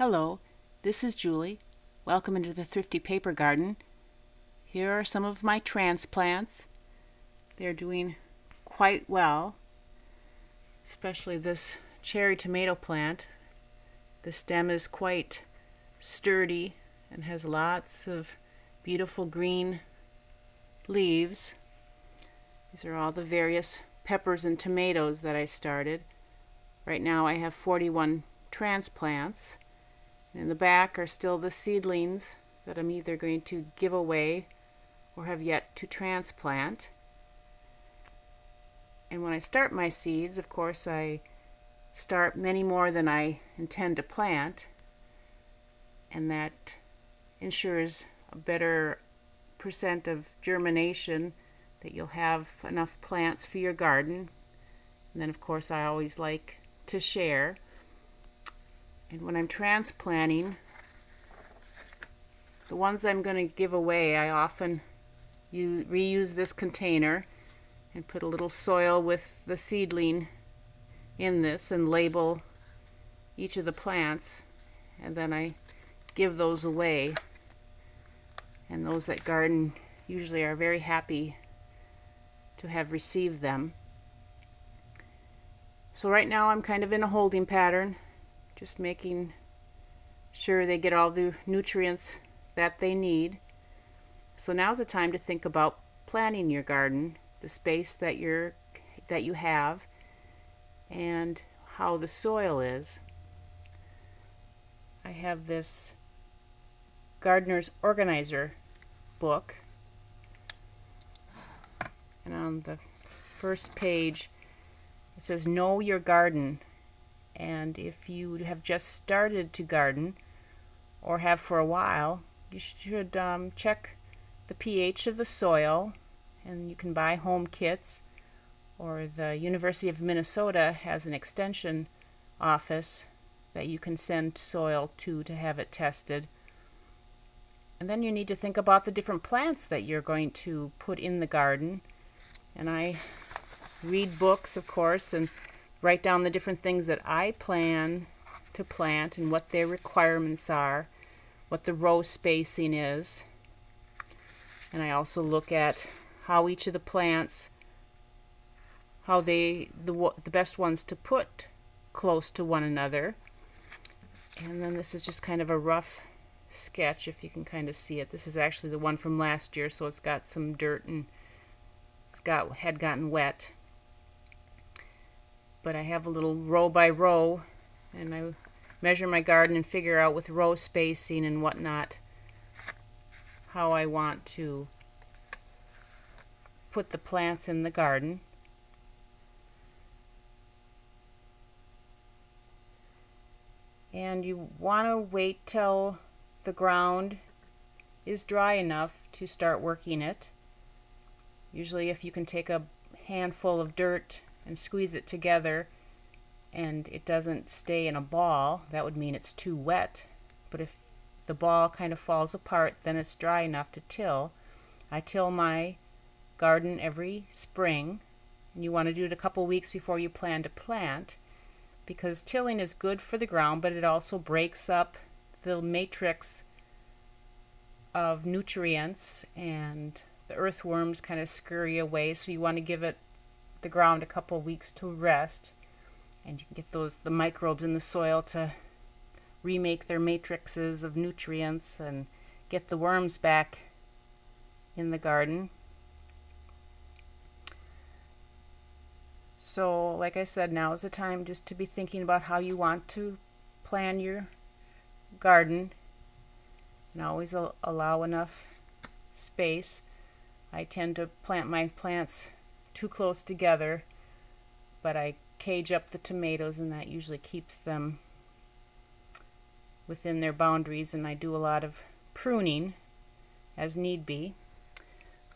Hello, this is Julie. Welcome into the Thrifty Paper Garden. Here are some of my transplants. They're doing quite well, especially this cherry tomato plant. The stem is quite sturdy and has lots of beautiful green leaves. These are all the various peppers and tomatoes that I started. Right now I have 41 transplants. In the back are still the seedlings that I'm either going to give away or have yet to transplant. And when I start my seeds, of course, I start many more than I intend to plant, and that ensures a better percent of germination, that you'll have enough plants for your garden. And then, of course, I always like to share. And when I'm transplanting, the ones I'm going to give away, I often reuse this container and put a little soil with the seedling in this and label each of the plants, and then I give those away. And those that garden usually are very happy to have received them. So right now I'm kind of in a holding pattern, just making sure they get all the nutrients that they need. So now's the time to think about planning your garden, the space that you have, and how the soil is. I have this Gardener's Organizer book, and on the first page it says know your garden. And if you have just started to garden or have for a while, you should check the pH of the soil, and you can buy home kits, or the University of Minnesota has an extension office that you can send soil to have it tested. And then you need to think about the different plants that you're going to put in the garden. And I read books, of course, and write down the different things that I plan to plant and what their requirements are, what the row spacing is. And I also look at how each of the plants, how the best ones to put close to one another. And then this is just kind of a rough sketch, if you can kind of see it. This is actually the one from last year, so it's got some dirt and had gotten wet. But I have a little row by row, and I measure my garden and figure out with row spacing and whatnot how I want to put the plants in the garden. And you want to wait till the ground is dry enough to start working it. Usually if you can take a handful of dirt and squeeze it together and it doesn't stay in a ball, that would mean it's too wet. But if the ball kind of falls apart, then it's dry enough to till. I till my garden every spring, and you want to do it a couple weeks before you plan to plant, because tilling is good for the ground, but it also breaks up the matrix of nutrients, and the earthworms kind of scurry away, so you want to give the ground a couple weeks to rest, and you can get the microbes in the soil to remake their matrices of nutrients and get the worms back in the garden. So like I said, now is the time just to be thinking about how you want to plan your garden, and always allow enough space. I tend to plant my plants too close together, but I cage up the tomatoes, and that usually keeps them within their boundaries, and I do a lot of pruning as need be.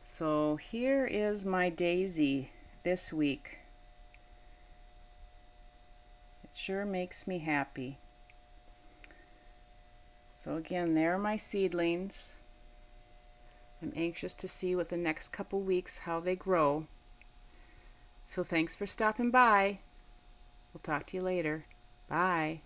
So here is my daisy this week. It sure makes me happy. So again, there are my seedlings. I'm anxious to see what the next couple weeks, how they grow. So thanks for stopping by. We'll talk to you later. Bye.